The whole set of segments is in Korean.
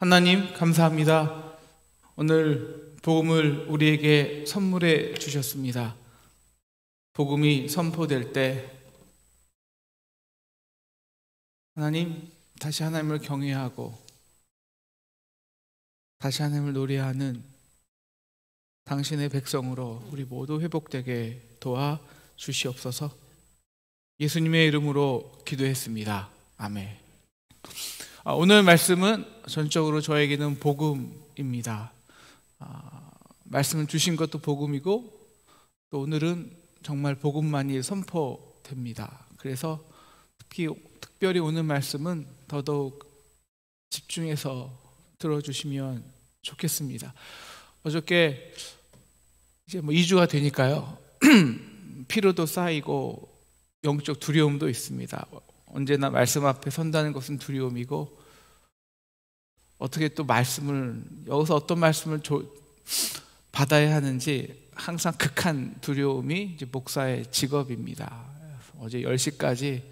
하나님 감사합니다. 오늘 복음을 우리에게 선물해 주셨습니다. 복음이 선포될 때 하나님 다시 하나님을 경외하고 다시 하나님을 노래하는 당신의 백성으로 우리 모두 회복되게 도와 주시옵소서. 예수님의 이름으로 기도했습니다. 아멘. 오늘 말씀은 전적으로 저에게는 복음입니다. 말씀을 주신 것도 복음이고 또 오늘은 정말 복음만이 선포됩니다. 그래서 특별히 오늘 말씀은 더더욱 집중해서 들어주시면 좋겠습니다. 어저께 이제 2주가 되니까요. 피로도 쌓이고 영적 두려움도 있습니다. 언제나 말씀 앞에 선다는 것은 두려움이고 어떻게 또 말씀을 여기서 어떤 말씀을 받아야 하는지 항상 극한 두려움이 이제 목사의 직업입니다. 어제 10시까지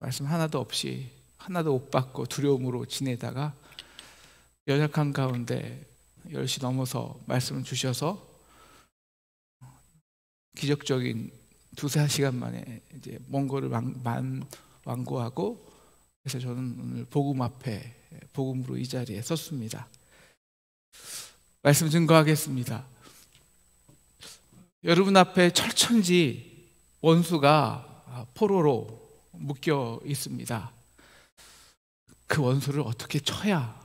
말씀 하나도 없이 하나도 못 받고 두려움으로 지내다가 연약한 가운데 10시 넘어서 말씀을 주셔서 기적적인 2-3시간 만에 이제 먼 거를 완고하고 그래서 저는 오늘 복음 앞에 복음으로 이 자리에 섰습니다. 말씀 증거하겠습니다. 여러분 앞에 철천지 원수가 포로로 묶여 있습니다. 그 원수를 어떻게 쳐야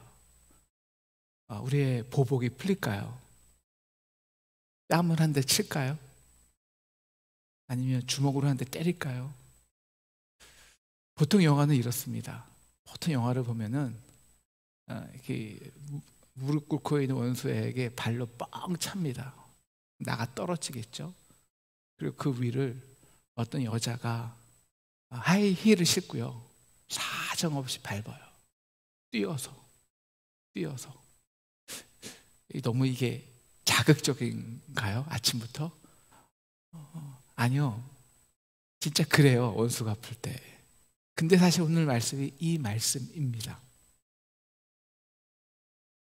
우리의 보복이 풀릴까요? 뺨을 한 대 칠까요? 아니면 주먹으로 한 대 때릴까요? 보통 영화는 이렇습니다. 보통 영화를 보면은 이렇게 무릎 꿇고 있는 원수에게 발로 뻥 찹니다. 나가 떨어지겠죠. 그리고 그 위를 어떤 여자가 하이힐을 신고요. 사정없이 밟아요. 뛰어서 너무 이게 자극적인가요? 아침부터? 아니요. 진짜 그래요. 원수가 아플 때. 근데 사실 오늘 말씀이 이 말씀입니다.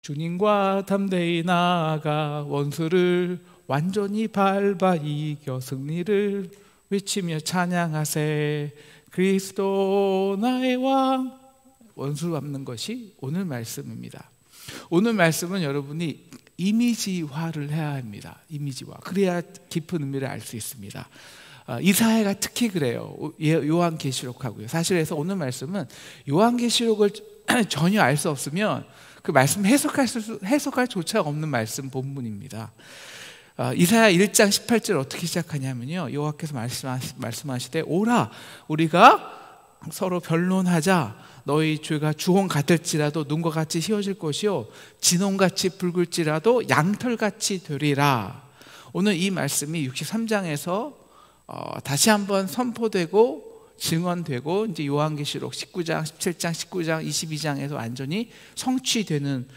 주님과 담대히 나아가 원수를 완전히 밟아 이겨 승리를 외치며 찬양하세. 그리스도 나의 왕. 원수를 밟는 것이 오늘 말씀입니다. 오늘 말씀은 여러분이 이미지화를 해야 합니다. 이미지화. 그래야 깊은 의미를 알 수 있습니다. 이사야가 특히 그래요. 요한계시록하고요. 사실 그래서 오늘 말씀은 요한계시록을 전혀 알 수 없으면 그 말씀 해석할 조차 없는 말씀 본문입니다. 이사야 1장 18절 어떻게 시작하냐면요. 여호와께서 말씀하시되 오라 우리가 서로 변론하자. 너희 죄가 주홍 같을지라도 눈과 같이 휘어질 것이요 진홍같이 붉을지라도 양털같이 되리라. 오늘 이 말씀이 63장에서 다시 한번 선포되고 증언되고 이제 요한계시록 19장, 17장, 19장, 22장에서 완전히 성취되는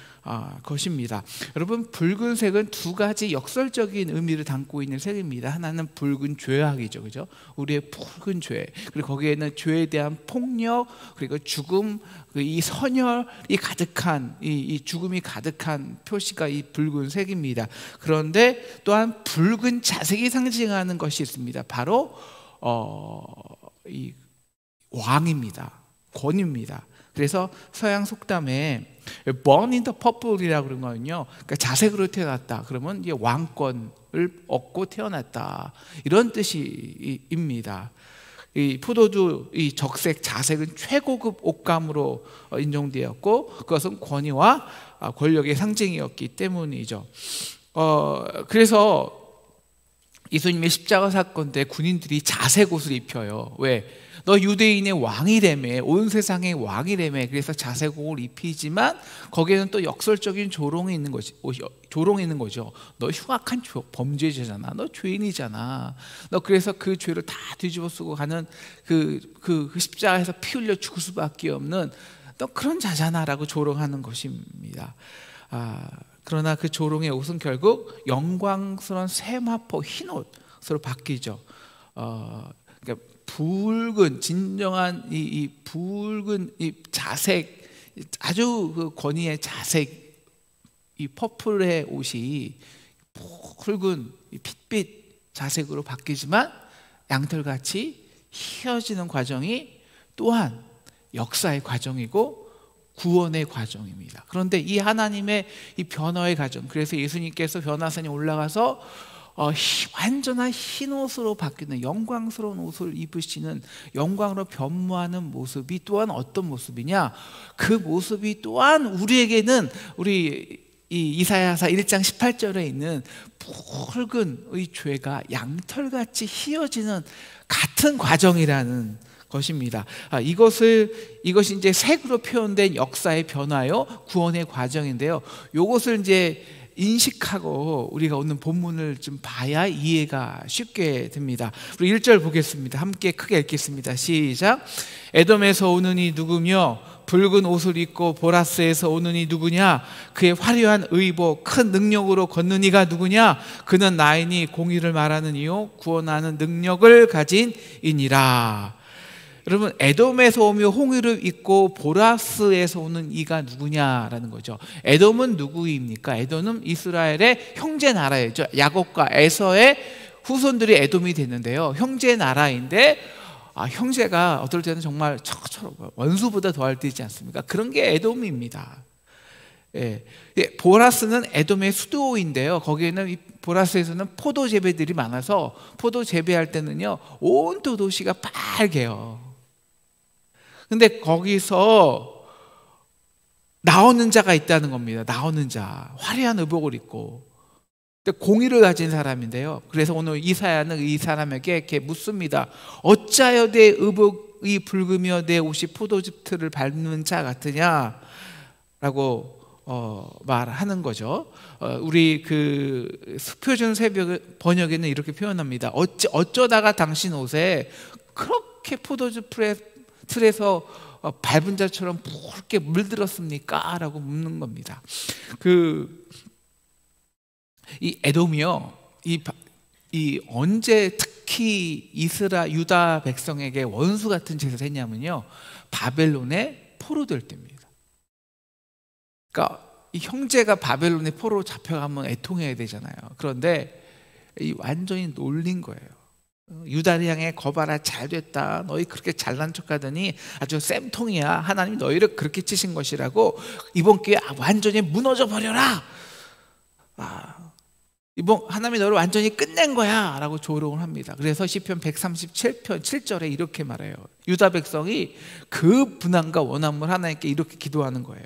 것입니다. 여러분 붉은색은 두 가지 역설적인 의미를 담고 있는 색입니다. 하나는 붉은 죄악이죠, 그죠? 우리의 붉은 죄. 그리고 거기에는 죄에 대한 폭력 그리고 죽음, 이 선혈이 가득한 이 죽음이 가득한 표시가 이 붉은색입니다. 그런데 또한 붉은 자색이 상징하는 것이 있습니다. 바로 이 왕입니다. 권위입니다. 그래서 서양 속담에 born in the purple이라고 그런 거는요. 그러니까 자색으로 태어났다. 그러면 이게 왕권을 얻고 태어났다. 이런 뜻입니다. 이 포도주 이 적색 자색은 최고급 옷감으로 인정되었고 그것은 권위와 권력의 상징이었기 때문이죠. 그래서 예수님의 십자가 사건 때 군인들이 자색 옷을 입혀요. 왜? 너 유대인의 왕이라며, 온 세상의 왕이라며. 그래서 자색 옷을 입히지만 거기에는 또 역설적인 조롱이 있는 거죠. 너 흉악한 범죄자잖아. 너 죄인이잖아. 너 그래서 그 죄를 다 뒤집어 쓰고 가는 그 십자가에서 피 흘려 죽을 수밖에 없는 너 그런 자잖아라고 조롱하는 것입니다. 그러나 그 조롱의 옷은 결국 영광스러운 세마포 흰 옷으로 바뀌죠. 그러니까 붉은 진정한 이 붉은 이 자색 아주 그 권위의 자색, 이 퍼플의 옷이 붉은 핏빛 자색으로 바뀌지만 양털같이 휘어지는 과정이 또한 역사의 과정이고 구원의 과정입니다. 그런데 이 하나님의 이 변화의 과정, 그래서 예수님께서 변화산에 올라가서 완전한 흰 옷으로 바뀌는 영광스러운 옷을 입으시는, 영광으로 변모하는 모습이 또한 어떤 모습이냐? 그 모습이 또한 우리에게는 우리 이 이사야서 1장 18절에 있는 붉은 의 죄가 양털같이 휘어지는 같은 과정이라는 것입니다. 이것이 이제 색으로 표현된 역사의 변화요, 구원의 과정인데요. 이것을 이제 인식하고 우리가 오늘 본문을 좀 봐야 이해가 쉽게 됩니다. 우리 1절 보겠습니다. 함께 크게 읽겠습니다. 시작. 에돔에서 오는 이 누구며 붉은 옷을 입고 보라스에서 오는 이 누구냐? 그의 화려한 의복 큰 능력으로 걷는 이가 누구냐? 그는 나이니 공의를 말하는 이요 구원하는 능력을 가진 이니라. 여러분, 에돔에서 오며 홍의를 입고 보라스에서 오는 이가 누구냐라는 거죠. 에돔은 누구입니까? 에돔은 이스라엘의 형제 나라예요. 야곱과 에서의 후손들이 에돔이 됐는데요, 형제 나라인데 형제가 어떨 때는 정말 원수보다 더할 때 있지 않습니까? 그런 게 에돔입니다. 예. 보라스는 에돔의 수도인데요, 거기에는 이 보라스에서는 포도 재배들이 많아서 포도 재배할 때는요 온 도시가 빨개요. 근데 거기서 나오는 자가 있다는 겁니다. 나오는 자, 화려한 의복을 입고 공의를 가진 사람인데요. 그래서 오늘 이사야는 이 사람에게 이렇게 묻습니다. 어찌하여 내 의복이 붉으며 내 옷이 포도즙 틀을 밟는 자 같으냐? 라고 말하는 거죠. 우리 그 표준 새벽 번역에는 이렇게 표현합니다. 어쩌다가 당신 옷에 그렇게 포도즙 틀에서 밟은 자처럼 붉게 물들었습니까? 라고 묻는 겁니다. 이 에돔이요, 이 언제 특히 유다 백성에게 원수 같은 짓을 했냐면요, 바벨론에 포로될 때입니다. 그러니까 이 형제가 바벨론에 포로 잡혀가면 애통해야 되잖아요. 그런데 이 완전히 놀린 거예요. 유다를 향해 거봐라, 잘 됐다, 너희 그렇게 잘난 척하더니 아주 쌤통이야, 하나님이 너희를 그렇게 치신 것이라고, 이번 기회에 완전히 무너져 버려라, 이번 하나님이 너를 완전히 끝낸 거야 라고 조롱을 합니다. 그래서 시편 137편 7절에 이렇게 말해요. 유다 백성이 그 분함과 원함을 하나님께 이렇게 기도하는 거예요.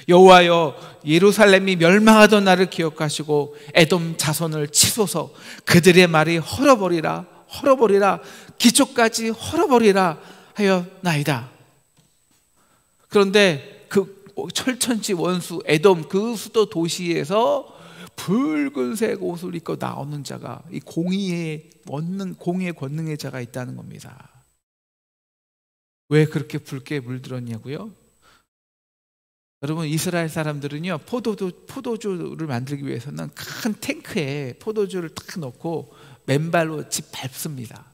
여호와여, 예루살렘이 멸망하던 날을 기억하시고 에돔 자손을 치소서. 그들의 말이 헐어버리라 기초까지 헐어버리라 하였나이다. 그런데 그 철천지 원수 에돔 그 수도 도시에서 붉은색 옷을 입고 나오는 자가, 이 공의의 권능의 자가 있다는 겁니다. 왜 그렇게 붉게 물들었냐고요? 여러분, 이스라엘 사람들은요 포도주를 만들기 위해서는 큰 탱크에 포도주를 딱 넣고 맨발로 집 밟습니다.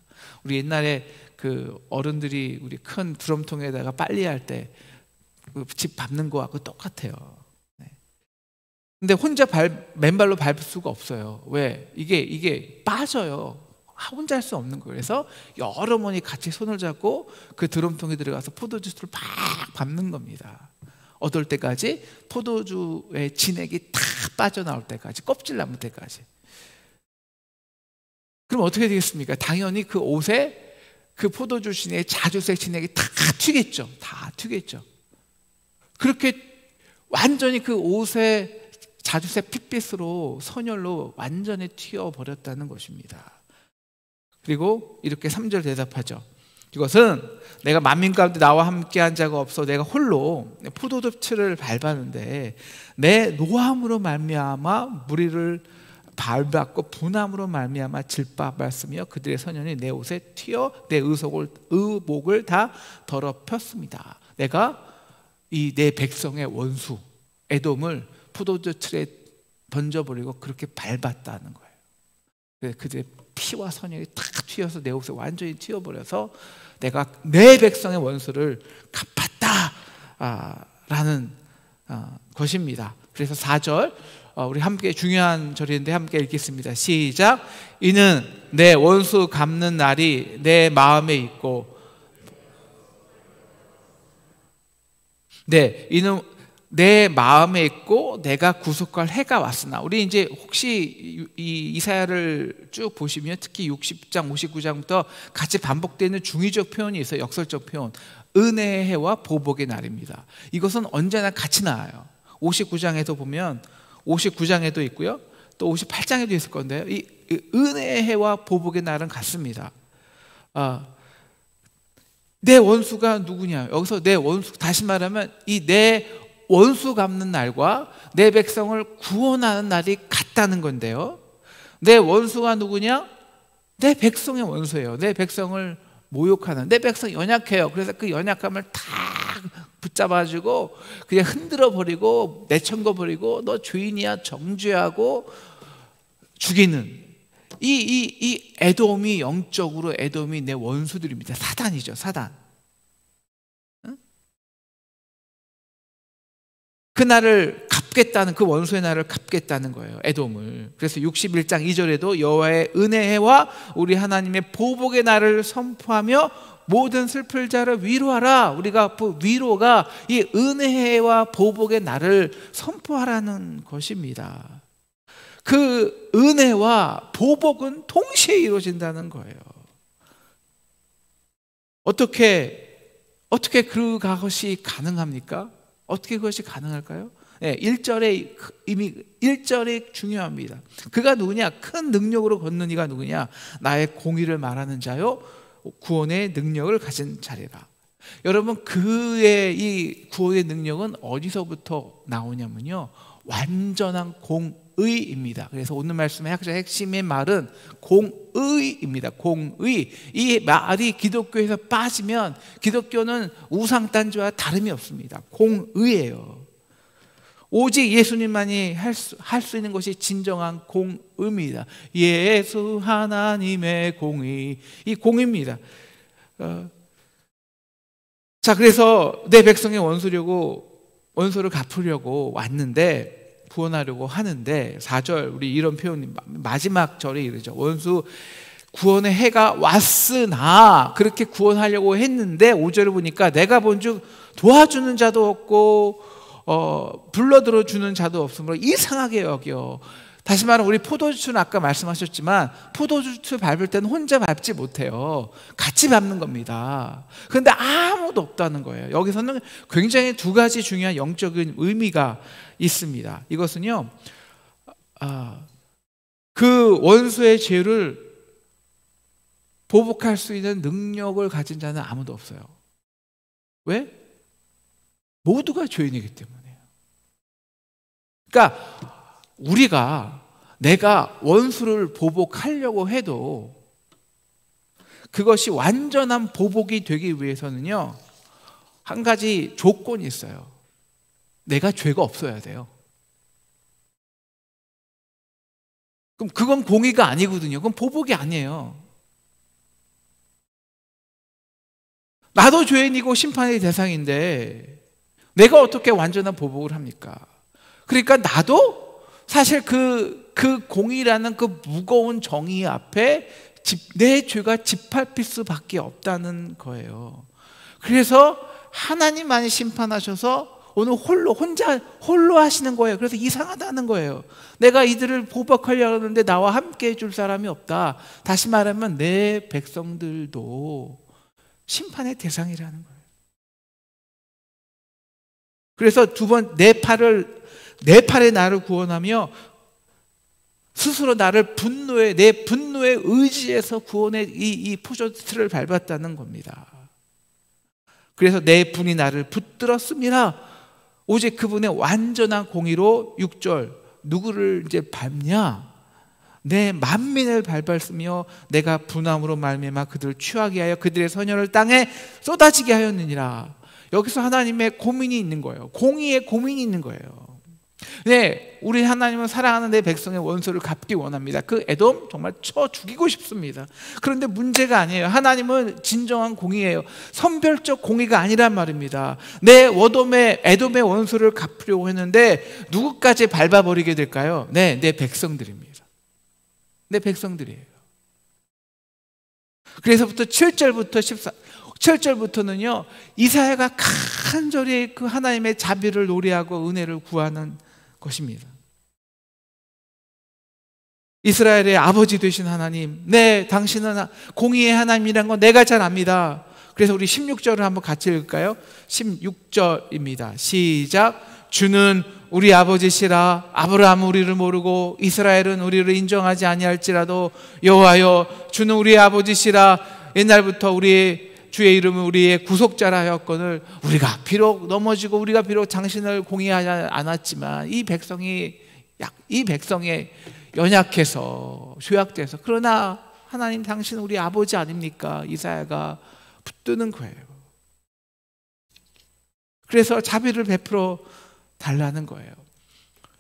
우리 옛날에 그 어른들이 우리 큰 드럼통에다가 빨리할 때 집 밟는 거하고 똑같아요. 근데 혼자 맨발로 밟을 수가 없어요. 왜? 이게 빠져요. 혼자 할 수 없는 거예요. 그래서 여러 번이 같이 손을 잡고 그 드럼통에 들어가서 포도주를 팍 밟는 겁니다. 어떨 때까지? 포도주의 진액이 다 빠져나올 때까지, 껍질 남을 때까지. 그럼 어떻게 되겠습니까? 당연히 그 옷에 그 포도주 진액, 자주색 진액이 다 튀겠죠. 다 튀겠죠. 그렇게 완전히 그 옷에 자주색 핏빛으로 선열로 완전히 튀어버렸다는 것입니다. 그리고 이렇게 3절 대답하죠. 이것은 내가 만민 가운데 나와 함께한 자가 없어 내가 홀로 포도즙틀을 밟았는데 내 노함으로 말미암아 무리를 밟았고 분함으로 말미암아 질밟았으며 그들의 선연이 내 옷에 튀어 내 의복을 다 더럽혔습니다. 내가 이 내 백성의 원수 에돔을 포도주 틀에 던져버리고 그렇게 밟았다는 거예요. 그들의 피와 선혈이 다 튀어서 내 옷에 완전히 튀어버려서 내가 내 백성의 원수를 갚았다 것입니다. 그래서 4절 우리 함께 중요한 절인데 함께 읽겠습니다. 시작. 이는 내 원수 갚는 날이 내 마음에 있고, 이는 내 마음에 있고 내가 구속할 해가 왔으나. 우리 이제 혹시 이 이사야를 쭉 보시면 특히 60장 59장부터 같이 반복되는 중의적 표현이 있어요. 역설적 표현. 은혜의 해와 보복의 날입니다. 이것은 언제나 같이 나와요. 59장에도 보면 59장에도 있고요, 또 58장에도 있을 건데요, 이 은혜의 해와 보복의 날은 같습니다. 내 원수가 누구냐? 여기서 내 원수, 다시 말하면 이 내 원수 갚는 날과 내 백성을 구원하는 날이 같다는 건데요, 내 원수가 누구냐? 내 백성의 원수예요. 내 백성을 모욕하는, 내 백성 연약해요. 그래서 그 연약함을 다 붙잡아주고 그냥 흔들어 버리고 내천거 버리고 너 죄인이야 정죄하고 죽이는 이 에돔이, 영적으로 에돔이 내 원수들입니다. 사단이죠, 사단. 응? 그 날을 갚겠다는, 그 원수의 날을 갚겠다는 거예요, 에돔을. 그래서 61장 2절에도 여호와의 은혜와 우리 하나님의 보복의 날을 선포하며 모든 슬플 자를 위로하라. 우리가 위로가 이 은혜와 보복의 날을 선포하라는 것입니다. 그 은혜와 보복은 동시에 이루어진다는 거예요. 어떻게 그것이 가능합니까? 어떻게 그것이 가능할까요? 1절에 이미 1절이 중요합니다. 그가 누구냐? 큰 능력으로 걷는 이가 누구냐? 나의 공의를 말하는 자요 구원의 능력을 가진 자리라. 여러분, 그의 이 구원의 능력은 어디서부터 나오냐면요, 완전한 공의입니다. 그래서 오늘 말씀의 핵심의 말은 공의입니다. 공의. 이 말이 기독교에서 빠지면 기독교는 우상단지와 다름이 없습니다. 공의예요. 오직 예수님만이 할 수 있는 것이 진정한 공의입니다. 예수 하나님의 공의, 이 공의입니다. 자, 그래서 내 백성의 원수를 갚으려고 왔는데, 구원하려고 하는데, 4절 우리 이런 표현이 마지막 절에 이르죠. 원수 구원의 해가 왔으나, 그렇게 구원하려고 했는데 5절을 보니까 내가 본즉 도와주는 자도 없고 불러들어 주는 자도 없으므로 이상하게 여겨. 다시 말하면 우리 포도주는 아까 말씀하셨지만 포도주 밟을 때는 혼자 밟지 못해요. 같이 밟는 겁니다. 그런데 아무도 없다는 거예요. 여기서는 굉장히 두 가지 중요한 영적인 의미가 있습니다. 이것은요, 그 원수의 죄를 보복할 수 있는 능력을 가진 자는 아무도 없어요. 왜? 모두가 죄인이기 때문에요. 그러니까 내가 원수를 보복하려고 해도 그것이 완전한 보복이 되기 위해서는요, 한 가지 조건이 있어요. 내가 죄가 없어야 돼요. 그럼 그건 공의가 아니거든요. 그건 보복이 아니에요. 나도 죄인이고 심판의 대상인데 내가 어떻게 완전한 보복을 합니까? 그러니까 나도 사실 그 공의라는 그 무거운 정의 앞에 내 죄가 짓밟힐 수밖에 없다는 거예요. 그래서 하나님만이 심판하셔서 오늘 홀로 하시는 거예요. 그래서 이상하다는 거예요. 내가 이들을 보복하려고 하는데 나와 함께 해줄 사람이 없다. 다시 말하면 내 백성들도 심판의 대상이라는 거예요. 그래서 내 팔에 나를 구원하며 스스로 나를 내 분노의 의지에서 구원의 이 포도틀을 밟았다는 겁니다. 그래서 내 분이 나를 붙들었습니다. 오직 그분의 완전한 공의로 6절 누구를 이제 밟냐? 내 만민을 밟았으며 내가 분함으로 말미암아 그들을 취하게 하여 그들의 선혈을 땅에 쏟아지게 하였느니라. 여기서 하나님의 고민이 있는 거예요. 공의의 고민이 있는 거예요. 네, 우리 하나님은 사랑하는 내 백성의 원수를 갚기 원합니다. 그 에돔 정말 쳐 죽이고 싶습니다. 그런데 문제가 아니에요. 하나님은 진정한 공의예요. 선별적 공의가 아니란 말입니다. 내 에돔의 원수를 갚으려고 했는데 누구까지 밟아버리게 될까요? 네, 내 백성들입니다. 내 백성들이에요. 그래서부터 7절부터는요, 이사야가 간절히 그 하나님의 자비를 노래하고 은혜를 구하는 것입니다. 이스라엘의 아버지 되신 하나님, 네, 당신은 공의의 하나님이라는 건 내가 잘 압니다. 그래서 우리 16절을 한번 같이 읽을까요? 16절입니다. 시작. 주는 우리 아버지시라. 아브라함은 우리를 모르고 이스라엘은 우리를 인정하지 아니할지라도 여호와여, 주는 우리 아버지시라. 옛날부터 주의 이름은 우리의 구속자라 하였거늘 우리가 비록 넘어지고 우리가 비록 당신을 공의하지 않았지만 이 백성이 연약해서 죄악돼서, 그러나 하나님 당신은 우리 아버지 아닙니까? 이사야가 붙드는 거예요. 그래서 자비를 베풀어 달라는 거예요.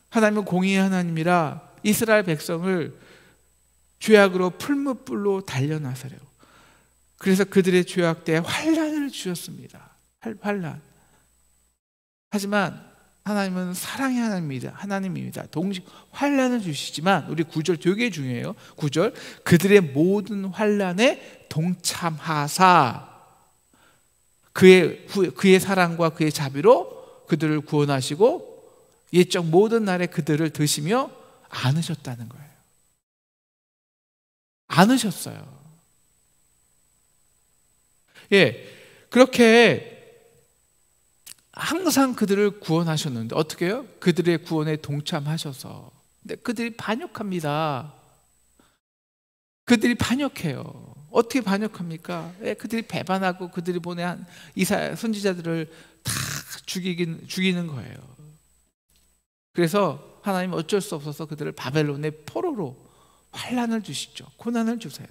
하나님은 공의의 하나님이라 이스라엘 백성을 죄악으로 풀무불로 달려나서래요. 그래서 그들의 죄악 때에 환난을 주셨습니다. 환난. 하지만 하나님은 사랑의 하나님입니다. 동시에 환난을 주시지만 우리 9절 되게 중요해요. 9절. 그들의 모든 환난에 동참하사 그의 사랑과 그의 자비로 그들을 구원하시고 옛적 모든 날에 그들을 드시며 안으셨다는 거예요. 안으셨어요. 예, 그렇게 항상 그들을 구원하셨는데 어떻게 해요? 그들의 구원에 동참하셔서. 근데 그들이 반역합니다. 그들이 반역해요. 어떻게 반역합니까? 예, 그들이 배반하고 그들이 보낸 이사야 선지자들을 다 죽이는 거예요. 그래서 하나님 어쩔 수 없어서 그들을 바벨론의 포로로 환난을 주시죠. 고난을 주세요.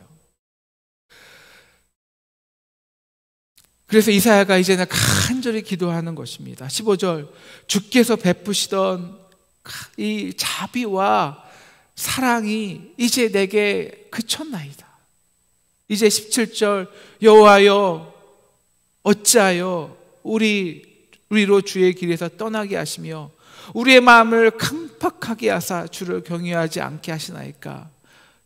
그래서 이사야가 이제는 간절히 기도하는 것입니다. 15절. 주께서 베푸시던 이 자비와 사랑이 이제 내게 그쳤나이다. 이제 17절. 여호와여, 어찌하여 우리로 주의 길에서 떠나게 하시며 우리의 마음을 강팍하게 하사 주를 경외하지 않게 하시나이까.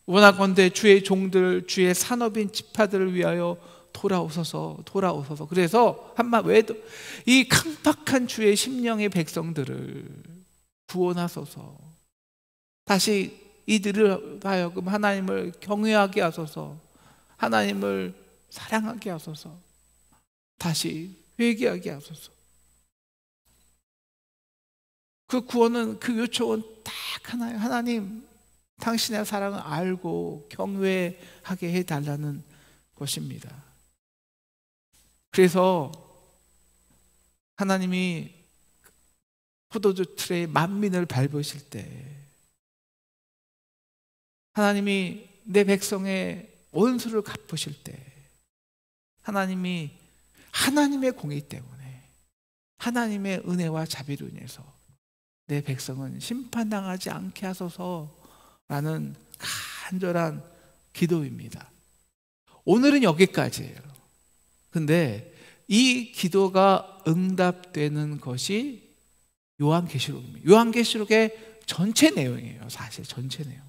원하건대 주의 종들, 주의 산업인 지파들을 위하여 돌아오소서. 그래서 한마 외에도 이 강팍한 주의 심령의 백성들을 구원하소서. 다시 이들을 하여금 하나님을 경외하게 하소서. 하나님을 사랑하게 하소서. 다시 회개하게 하소서. 그 구원은, 그 요청은 딱 하나예요. 하나님, 당신의 사랑을 알고 경외하게 해달라는 것입니다. 그래서 하나님이 포도주 틀에 만민을 밟으실 때, 하나님이 내 백성의 원수를 갚으실 때, 하나님이 하나님의 공의 때문에, 하나님의 은혜와 자비로 인해서 내 백성은 심판당하지 않게 하소서라는 간절한 기도입니다. 오늘은 여기까지예요. 근데 이 기도가 응답되는 것이 요한계시록입니다. 요한계시록의 전체 내용이에요. 사실 전체 내용.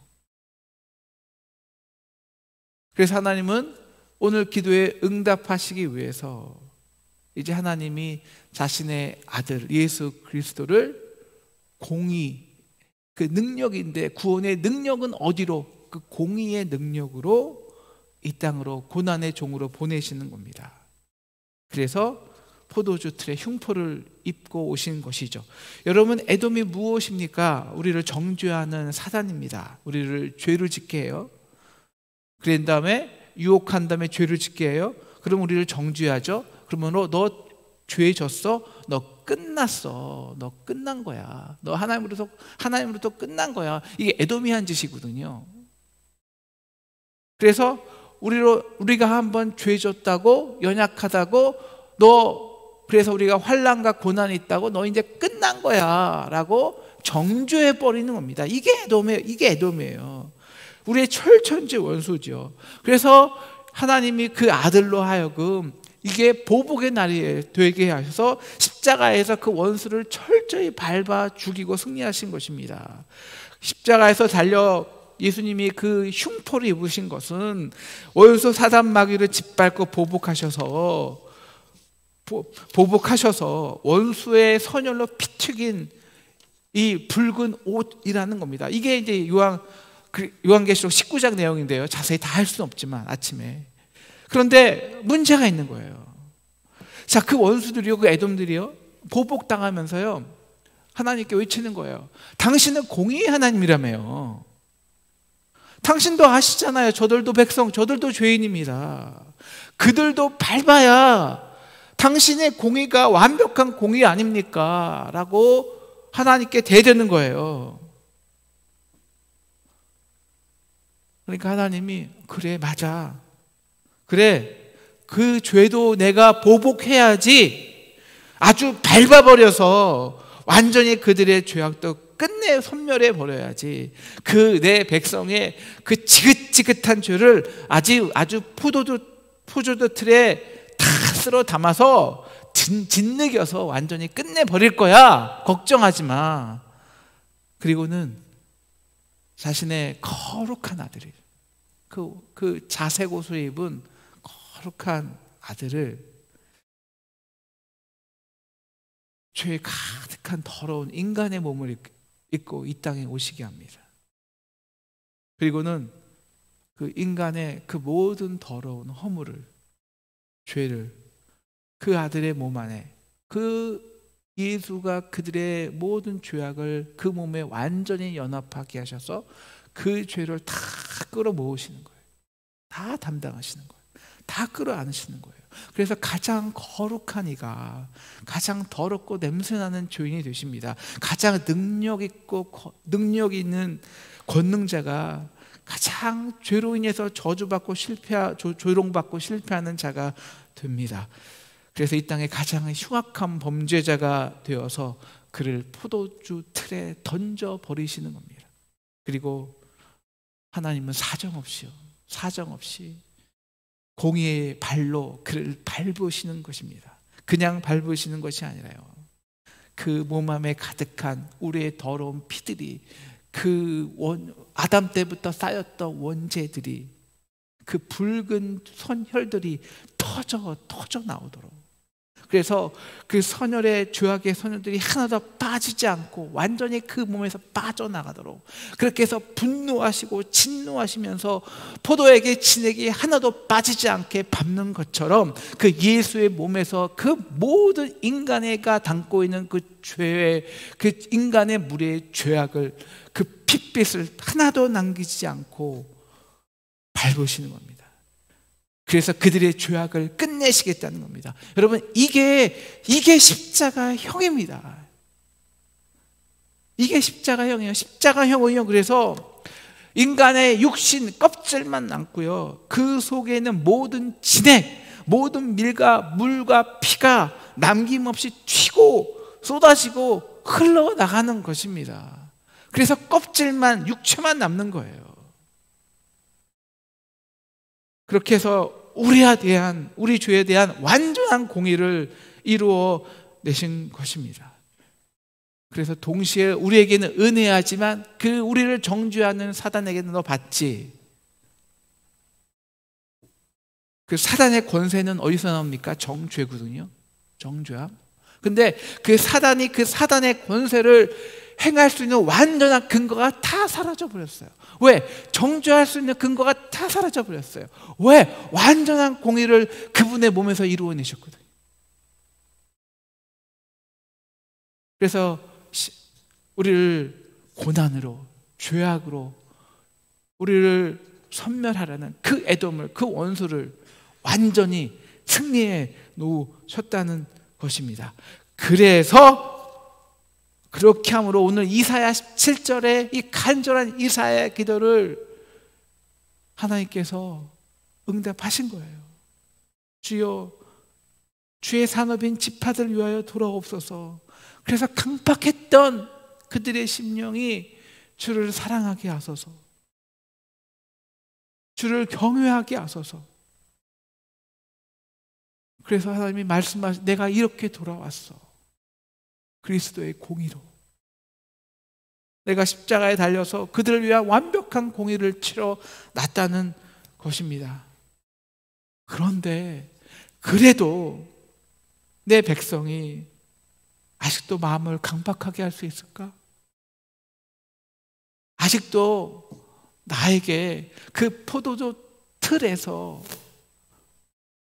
그래서 하나님은 오늘 기도에 응답하시기 위해서 이제 하나님이 자신의 아들 예수 그리스도를 공의, 그 능력인데 구원의 능력은 어디로? 그 공의의 능력으로 이 땅으로 고난의 종으로 보내시는 겁니다. 그래서 포도주 틀에 흉포를 입고 오신 것이죠. 여러분, 에돔이 무엇입니까? 우리를 정죄하는 사단입니다. 우리를 죄를 짓게 해요. 그런 다음에 유혹한 다음에 죄를 짓게 해요. 그럼 우리를 정죄하죠. 그러면 너 죄 졌어? 너 끝났어. 너 끝난 거야. 너 하나님으로부터 끝난 거야. 이게 에돔이 한 짓이거든요. 그래서 우리가 한번 죄 졌다고, 연약하다고, 그래서 우리가 환난과 고난이 있다고, 너 이제 끝난 거야 라고 정죄해 버리는 겁니다. 이게 에돔이에요. 우리의 철천지 원수죠. 그래서 하나님이 그 아들로 하여금 이게 보복의 날이 되게 하셔서 십자가에서 그 원수를 철저히 밟아 죽이고 승리하신 것입니다. 십자가에서 달려 예수님이 그 흉포를 입으신 것은 원수 사단 마귀를 짓밟고 보복하셔서 원수의 선열로 피 튀긴 이 붉은 옷이라는 겁니다. 이게 이제 요한계시록 19장 내용인데요. 자세히 다 할 수는 없지만 아침에. 그런데 문제가 있는 거예요. 자, 그 원수들이요, 그 에돔들이요, 보복당하면서요, 하나님께 외치는 거예요. 당신은 공의의 하나님이라며요. 당신도 아시잖아요. 저들도 백성, 저들도 죄인입니다. 그들도 밟아야 당신의 공의가 완벽한 공의 아닙니까? 라고 하나님께 대드는 거예요. 그러니까 하나님이 그래, 맞아. 그래, 그 죄도 내가 보복해야지. 아주 밟아버려서 완전히 그들의 죄악도 끝내 소멸해 버려야지. 그 내 백성의 그 지긋지긋한 죄를 아주 포도주 틀에 다 쓸어 담아서 짓이겨서 완전히 끝내 버릴 거야. 걱정하지 마. 그리고는 자신의 거룩한 아들이, 그 자색 옷을 입은 거룩한 아들을 죄에 가득한 더러운 인간의 몸을 입고 이 땅에 오시게 합니다. 그리고는 그 인간의 그 모든 더러운 허물을, 죄를 그 아들의 몸 안에, 그 예수가 그들의 모든 죄악을 그 몸에 완전히 연합하게 하셔서 그 죄를 다 끌어모으시는 거예요. 다 담당하시는 거예요. 다 끌어안으시는 거예요. 그래서 가장 거룩한 이가 가장 더럽고 냄새나는 죄인이 되십니다. 가장 능력 있는 권능자가 가장 죄로 인해서 저주받고 조롱받고 실패하는 자가 됩니다. 그래서 이 땅에 가장 흉악한 범죄자가 되어서 그를 포도주 틀에 던져 버리시는 겁니다. 그리고 하나님은 사정없이 공의의 발로 그를 밟으시는 것입니다. 그냥 밟으시는 것이 아니라요, 그 몸 안에 가득한 우리의 더러운 피들이, 아담 때부터 쌓였던 원죄들이, 그 붉은 선혈들이 터져 나오도록, 그래서 그 선혈의 죄악의 선혈들이 하나도 빠지지 않고 완전히 그 몸에서 빠져나가도록, 그렇게 해서 분노하시고 진노하시면서 포도액의 진액이 하나도 빠지지 않게 밟는 것처럼 그 예수의 몸에서 그 모든 인간애가 담고 있는 그 죄의, 그 인간의 무리의 죄악을, 그 핏빛을 하나도 남기지 않고 밟으시는 겁니다. 그래서 그들의 죄악을 끝내시겠다는 겁니다. 여러분, 이게 십자가형입니다. 이게 십자가형이에요. 십자가형은요, 그래서 인간의 육신 껍질만 남고요, 그 속에는 모든 진액, 모든 물과 피가 남김없이 튀고 쏟아지고 흘러나가는 것입니다. 그래서 껍질만, 육체만 남는 거예요. 그렇게 해서 우리 죄에 대한 완전한 공의를 이루어 내신 것입니다. 그래서 동시에 우리에게는 은혜하지만 그 우리를 정죄하는 사단에게는 너 받지. 그 사단의 권세는 어디서 나옵니까? 정죄거든요. 정죄함. 근데 그 사단의 권세를 행할 수 있는 완전한 근거가 다 사라져 버렸어요. 왜? 정죄할 수 있는 근거가 다 사라져 버렸어요. 왜? 완전한 공의를 그분의 몸에서 이루어내셨거든요. 그래서 우리를 고난으로, 죄악으로 우리를 섬멸하라는 그 에돔을, 그 원수를 완전히 승리해 놓으셨다는 것입니다. 그래서 그렇게 함으로 오늘 이사야 17절에 이 간절한 이사야의 기도를 하나님께서 응답하신 거예요. 주여, 주의 산업인 지파들 위하여 돌아옵소서. 그래서 강팍했던 그들의 심령이 주를 사랑하게 하소서, 주를 경외하게 하소서. 그래서 하나님이 말씀하시, 내가 이렇게 돌아왔어. 그리스도의 공의로 내가 십자가에 달려서 그들을 위한 완벽한 공의를 치러 놨다는 것입니다. 그런데 그래도 내 백성이 아직도 마음을 강박하게 할 수 있을까? 아직도 나에게 그 포도주 틀에서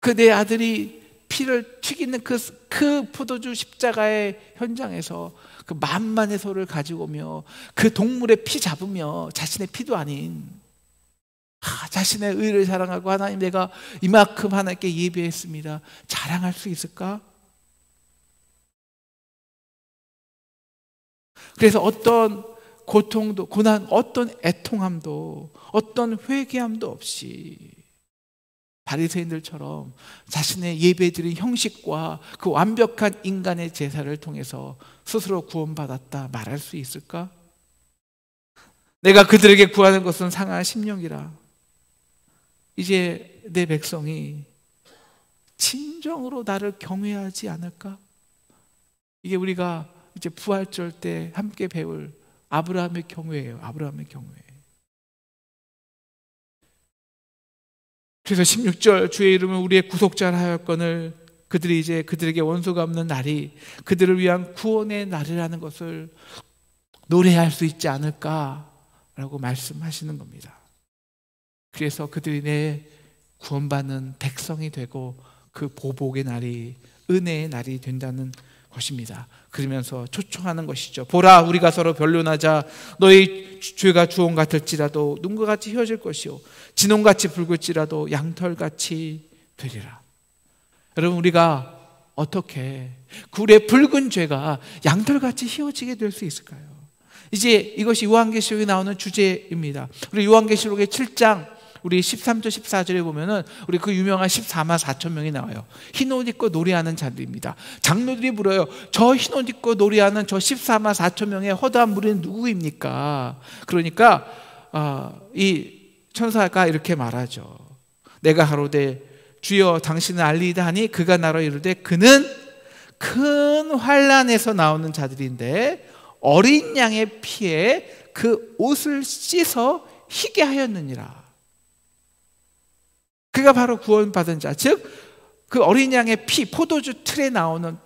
그 내 아들이 피를 튀기는 그 포도주 십자가의 현장에서 그 만만의 소를 가지고 오며 그 동물의 피 잡으며 자신의 피도 아닌 자신의 의를 자랑하고 하나님 내가 이만큼 하나님께 예배했습니다 자랑할 수 있을까? 그래서 어떤 고통도 고난, 어떤 애통함도 어떤 회개함도 없이 바리새인들처럼 자신의 예배드린 형식과 그 완벽한 인간의 제사를 통해서 스스로 구원받았다 말할 수 있을까? 내가 그들에게 구하는 것은 상한 심령이라. 이제 내 백성이 진정으로 나를 경외하지 않을까? 이게 우리가 이제 부활절 때 함께 배울 아브라함의 경외예요. 아브라함의 경외. 그래서 16절 주의 이름은 우리의 구속자라 하였거늘 그들이 이제 그들에게 원수가 없는 날이 그들을 위한 구원의 날이라는 것을 노래할 수 있지 않을까라고 말씀하시는 겁니다. 그래서 그들이 내 구원받는 백성이 되고 그 보복의 날이 은혜의 날이 된다는 것입니다. 그러면서 초청하는 것이죠. 보라 우리가 서로 변론하자. 너희 죄가 주홍 같을지라도 눈과 같이 휘어질 것이요 진홍같이 붉을지라도 양털같이 되리라. 여러분 우리가 어떻게 그 우리의 붉은 죄가 양털같이 휘어지게 될 수 있을까요? 이제 이것이 요한계시록에 나오는 주제입니다. 우리 요한계시록의 7장 우리 13절 14절에 보면은 우리 그 유명한 14만 4천 명이 나와요. 흰 옷 입고 노래하는 자들입니다. 장로들이 물어요. 저 흰 옷 입고 노래하는 저 14만 4천 명의 허다한 무리는 누구입니까? 그러니까 이 천사가 이렇게 말하죠. 내가 가로되 주여 당신은 알리이다 하니 그가 나로 이르되 그는 큰 환난에서 나오는 자들인데 어린 양의 피에 그 옷을 씻어 희게 하였느니라. 그가 바로 구원받은 자, 즉 그 어린 양의 피, 포도주 틀에 나오는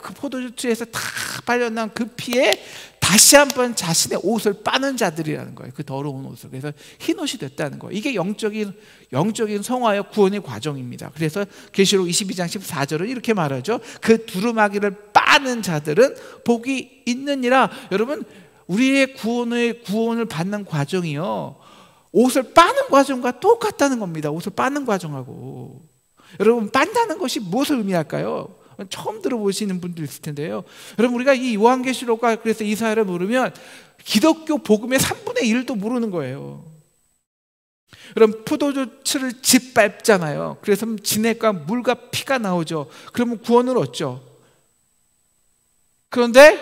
그 포도주 틀에서 다 빨려난 그 피에 다시 한번 자신의 옷을 빠는 자들이라는 거예요. 그 더러운 옷을. 그래서 흰 옷이 됐다는 거예요. 이게 영적인 성화의 구원의 과정입니다. 그래서 계시록 22장 14절은 이렇게 말하죠. 그 두루마기를 빠는 자들은 복이 있느니라. 여러분 우리의 구원을 받는 과정이요 옷을 빠는 과정과 똑같다는 겁니다. 옷을 빠는 과정하고. 여러분 빤다는 것이 무엇을 의미할까요? 처음 들어보시는 분도 있을 텐데요. 여러분 우리가 이 요한계시록과 그래서 이사야를 모르면 기독교 복음의 3분의 1도 모르는 거예요. 여러분 포도주를 짓밟잖아요. 그래서 진액과 물과 피가 나오죠. 그러면 구원을 얻죠. 그런데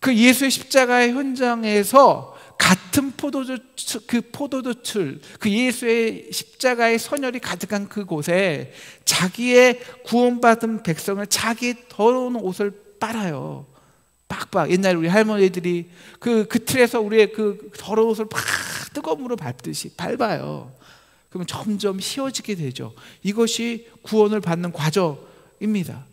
그 예수의 십자가의 현장에서 같은 포도주틀, 그 예수의 십자가의 선혈이 가득한 그곳에 자기의 구원받은 백성을 자기의 더러운 옷을 빨아요. 빡빡. 옛날에 우리 할머니들이 그 틀에서 우리의 그 더러운 옷을 팍 뜨거운 물을 밟듯이 밟아요. 그러면 점점 휘어지게 되죠. 이것이 구원을 받는 과정입니다.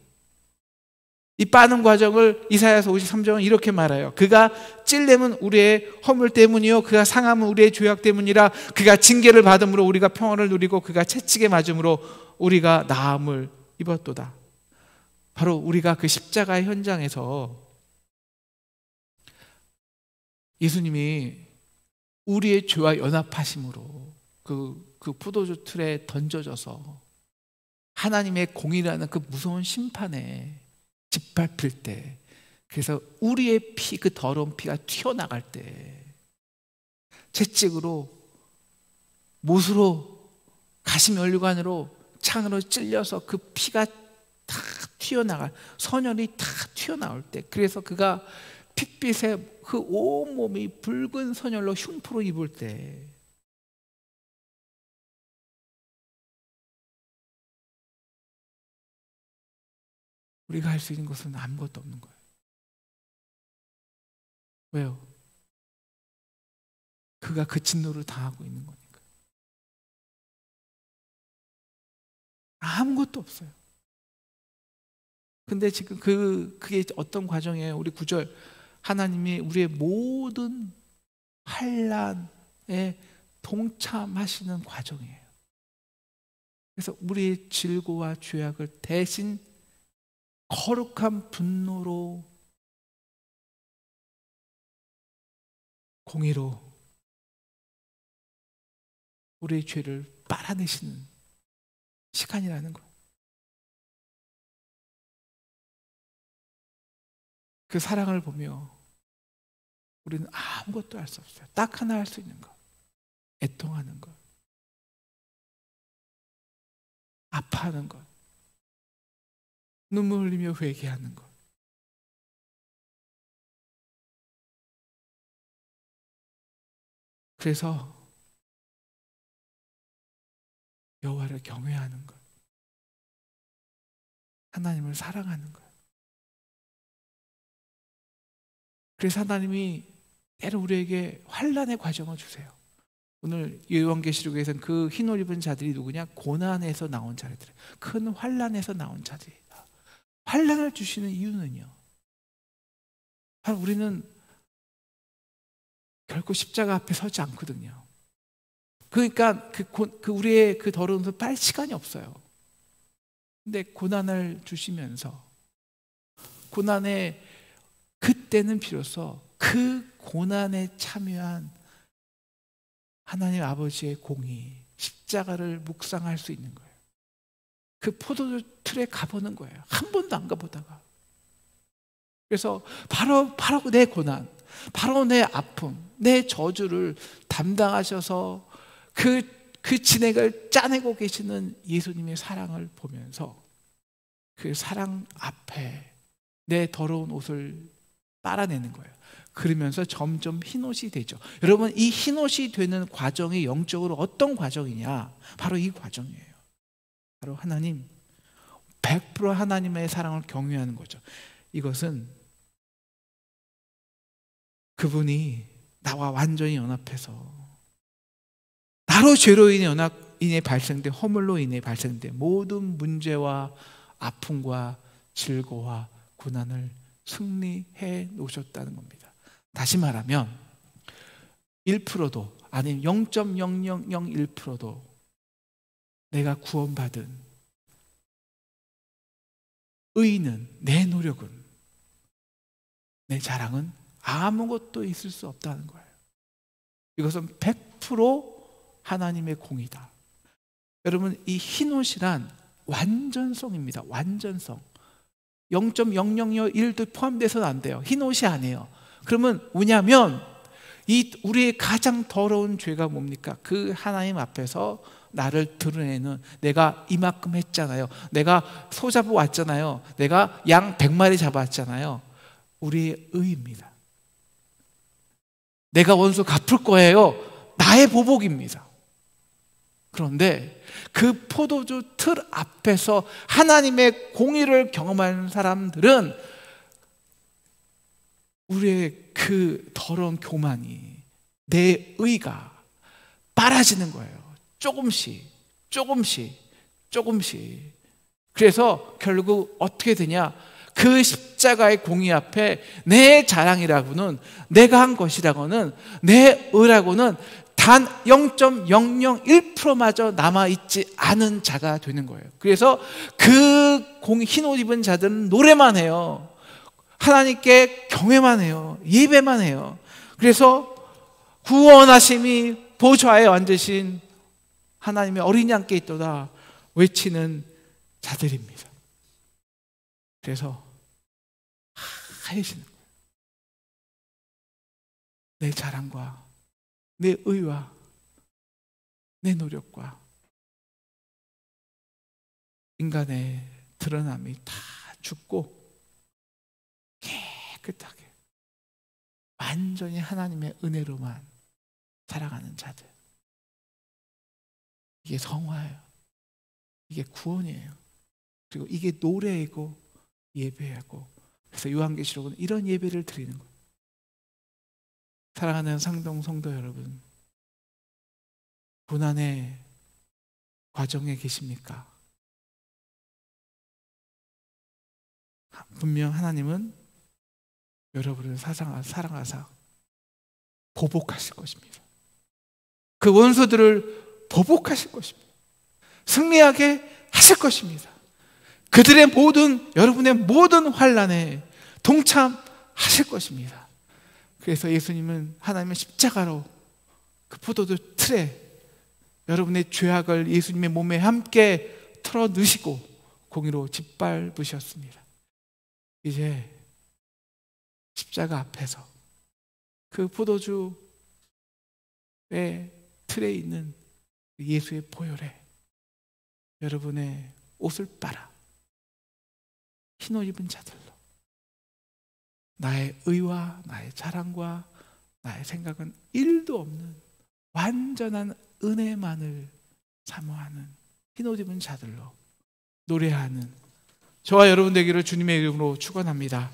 이 빠는 과정을 이사야서 53장은 이렇게 말해요. 그가 찔림은 우리의 허물 때문이요 그가 상함은 우리의 죄악 때문이라. 그가 징계를 받음으로 우리가 평안을 누리고 그가 채찍에 맞음으로 우리가 나음을 입었도다. 바로 우리가 그 십자가의 현장에서 예수님이 우리의 죄와 연합하심으로 그 포도주 틀에 던져져서 하나님의 공의라는 그 무서운 심판에 짓밟힐 때, 그래서 우리의 피, 그 더러운 피가 튀어나갈 때 채찍으로, 못으로, 가시면류관으로, 창으로 찔려서 그 피가 다 튀어나갈, 선혈이 다 튀어나올 때, 그래서 그가 핏빛에 그 온몸이 붉은 선열로 흉포로 입을 때 우리가 할 수 있는 것은 아무것도 없는 거예요. 왜요? 그가 그 진노를 당하고 있는 거니까. 아무것도 없어요. 근데 지금 그게 어떤 과정이에요? 우리 9절, 하나님이 우리의 모든 환난에 동참하시는 과정이에요. 그래서 우리의 질고와 죄악을 대신 거룩한 분노로, 공의로 우리의 죄를 빨아내시는 시간이라는 거예요. 그 사랑을 보며 우리는 아무것도 할 수 없어요. 딱 하나 할 수 있는 것, 애통하는 것, 아파하는 것, 눈물 흘리며 회개하는 것. 그래서 여호와를 경외하는 것, 하나님을 사랑하는 것. 그래서 하나님이 때로 우리에게 환난의 과정을 주세요. 오늘 요한계시록에서는 그 흰옷 입은 자들이 누구냐? 고난에서 나온 자들, 큰 환난에서 나온 자들이다. 환난을 주시는 이유는요, 바로 우리는 결코 십자가 앞에 서지 않거든요. 그러니까 우리의 그 더러운 손 빨 시간이 없어요. 근데 고난을 주시면서, 고난의 그때는 비로소 그 고난에 참여한 하나님 아버지의 공의, 십자가를 묵상할 수 있는 거예요. 그 포도주 틀에 가보는 거예요. 한 번도 안 가보다가. 그래서 바로 내 고난, 바로 내 아픔, 내 저주를 담당하셔서 그 진액을 짜내고 계시는 예수님의 사랑을 보면서 그 사랑 앞에 내 더러운 옷을 빨아내는 거예요. 그러면서 점점 흰옷이 되죠. 여러분, 이 흰옷이 되는 과정이 영적으로 어떤 과정이냐? 바로 이 과정이에요. 바로 하나님, 100% 하나님의 사랑을 경외하는 거죠. 이것은 그분이 나와 완전히 연합해서 나로 죄로 인해 발생된, 허물로 인해 발생된 모든 문제와 아픔과 질고와 고난을 승리해 놓으셨다는 겁니다. 다시 말하면 1%도, 아니면 0.0001%도 내가 구원받은 의는, 내 노력은, 내 자랑은 아무것도 있을 수 없다는 거예요. 이것은 100% 하나님의 공이다. 여러분, 이 흰옷이란 완전성입니다. 완전성. 0.0001도 포함돼서는 안 돼요. 흰옷이 아니에요. 그러면 뭐냐면, 우리의 가장 더러운 죄가 뭡니까? 그 하나님 앞에서 나를 드러내는, 내가 이만큼 했잖아요. 내가 소 잡아 왔잖아요. 내가 양 100마리 잡았잖아요. 우리의 의입니다. 내가 원수 갚을 거예요. 나의 보복입니다. 그런데 그 포도주 틀 앞에서 하나님의 공의를 경험하는 사람들은 우리의 그 더러운 교만이, 내 의가 빨아지는 거예요. 조금씩. 그래서 결국 어떻게 되냐? 그 십자가의 공의 앞에 내 자랑이라고는, 내가 한 것이라고는, 내 의라고는 단 0.001%마저 남아있지 않은 자가 되는 거예요. 그래서 그 흰옷 입은 자들은 노래만 해요. 하나님께 경외만 해요. 예배만 해요. 그래서 구원하심이 보좌에 앉으신 하나님의 어린 양께 있도다 외치는 자들입니다. 그래서 하얘지는 거예요. 내 자랑과 내 의와 내 노력과 인간의 드러남이 다 죽고 깨끗하게 완전히 하나님의 은혜로만 살아가는 자들. 이게 성화예요. 이게 구원이에요. 그리고 이게 노래이고 예배하고. 그래서 요한계시록은 이런 예배를 드리는 거예요. 사랑하는 상동 성도 여러분, 고난의 과정에 계십니까? 분명 하나님은 여러분을 사랑하사 보복하실 것입니다. 그 원수들을 보복하실 것입니다. 승리하게 하실 것입니다. 그들의 여러분의 모든 환난에 동참하실 것입니다. 그래서 예수님은 하나님의 십자가로 그 포도주 틀에 여러분의 죄악을 예수님의 몸에 함께 털어 넣으시고 공의로 짓밟으셨습니다. 이제 십자가 앞에서 그 포도주의 틀에 있는 예수의 보혈에 여러분의 옷을 빨아 흰 옷 입은 자들로 나의 의와 나의 자랑과 나의 생각은 1도 없는 완전한 은혜만을 사모하는 흰 옷 입은 자들로 노래하는 저와 여러분 되기를 주님의 이름으로 축원합니다.